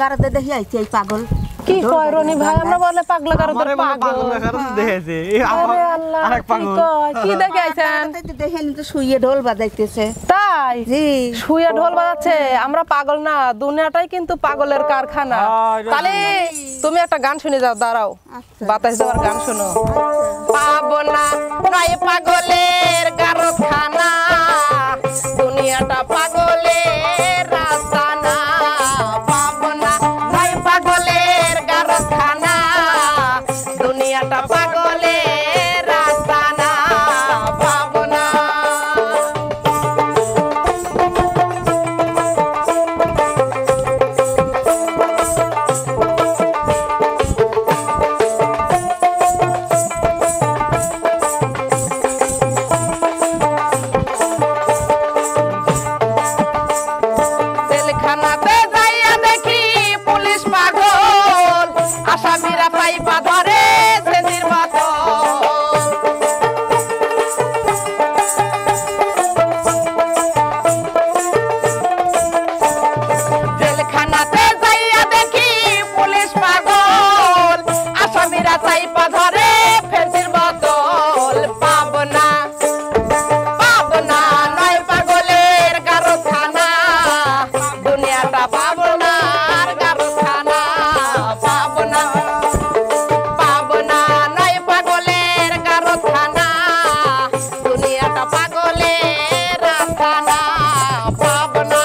গারদে দেখি আইছি এই পাগল কি কয় রনি ভাই আমরা বলে পাগলা গারদের পাগল দেখেছে এই আরেক পাগল কি দেখে আইছেন দেখেন তো শুইয়ে ঢোল বাজাইতেছে তাই জি শুইয়ে ঢোল বাজাচ্ছে আমরা পাগল না দুনিয়াটাই কিন্তু পাগলের কারখানা তাহলে তুমি একটা গান শুনে যাও দাঁড়াও বাতাস দেওয়ার গান শোনো পাবো না নয় পাগলের কারখানা দুনিয়াটা পাগলের রাস্তা না পাবো না নয় পাগলের কারখানা দুনিয়াটা পাগলের রাস্তা না পাবো না জেলখানাতে যাইয়া দেখি পুলিশ পাগল আসামিরা পাইপা ধরে সেদির বাদল জেলখানাতে যাইয়া দেখি পুলিশ পাগল আসামিরা চাইপা ধরে ফেসির বদল পাবো না নয় পাগলের কারখানা দুনিয়াটা পাবো না কারখানা পাবো না নয় পাগলের কারখানা দুনিয়াটা পাগলের রাস্তানা পাবো না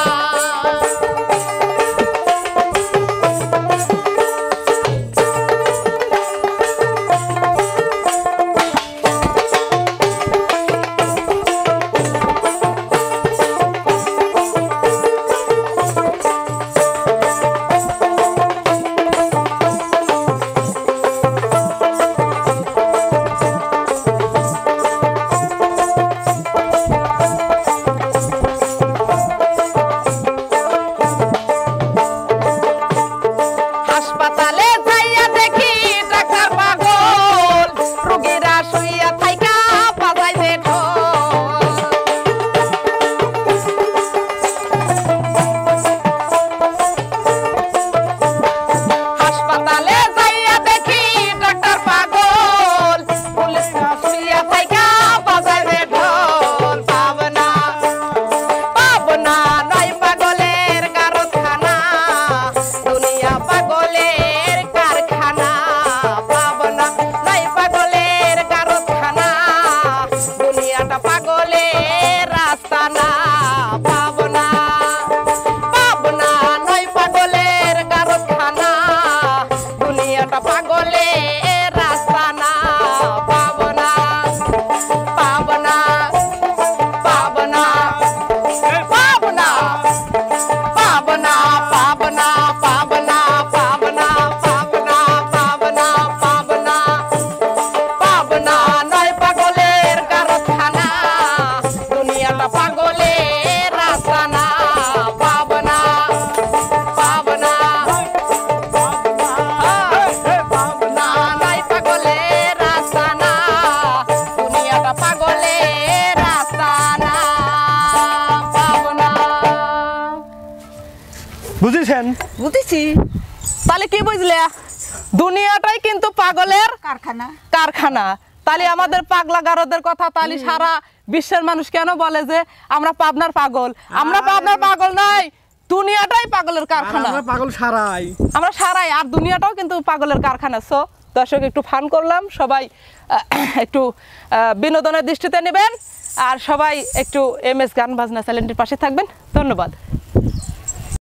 হাসপাতালে যাইয়া দেখি ডাক্তার পাগল রোগীরা শুইয়া থাইকা বাজাইবে ঢোল হাসপাতালে যাইয়া দেখি ডাক্তার পাগল পুলিশরা শুইয়া থাইকা বাজাইবে ঢোল পাবো না নয় পাগলের কারখানা দুনিয়া পাগলের কারখানা পাবো না নয় পাগলের কারখানা দুনিয়াটা পাগলের রাস্তা না পাবো না নয় পাগলের কারখানা দুনিয়াটা পাগলের রাস্তা না পাবো না নয় পাগলের কারখানা দুনিয়াটা পাগলের রাস্তা না পাবো না নয় পাগলের রাস্তা না দুনিয়াটা পাগলের রাস্তা না পাবো না বুঝেছেন বুঝেছি তাহলে কি বুঝলে দুনিয়াটাই কিন্তু পাগলের কারখানা তাহলে আমাদের পাগলা গারদের কথা তাহলে সারা বিশ্বের মানুষ কেন বলে যে আমরা পাবনার পাগল আমরা পাবনার পাগল নাই দুনিয়াটাই পাগলের কারখানা আমরা পাগল সারাই আমরা সারাই আর দুনিয়াটাও কিন্তু পাগলের কারখানা সো দর্শক একটু ফান করলাম সবাই একটু বিনোদনের দৃষ্টিতে নেবেন আর সবাই একটু MS গান বাজনা চ্যানেলটির পাশে থাকবেন ধন্যবাদ।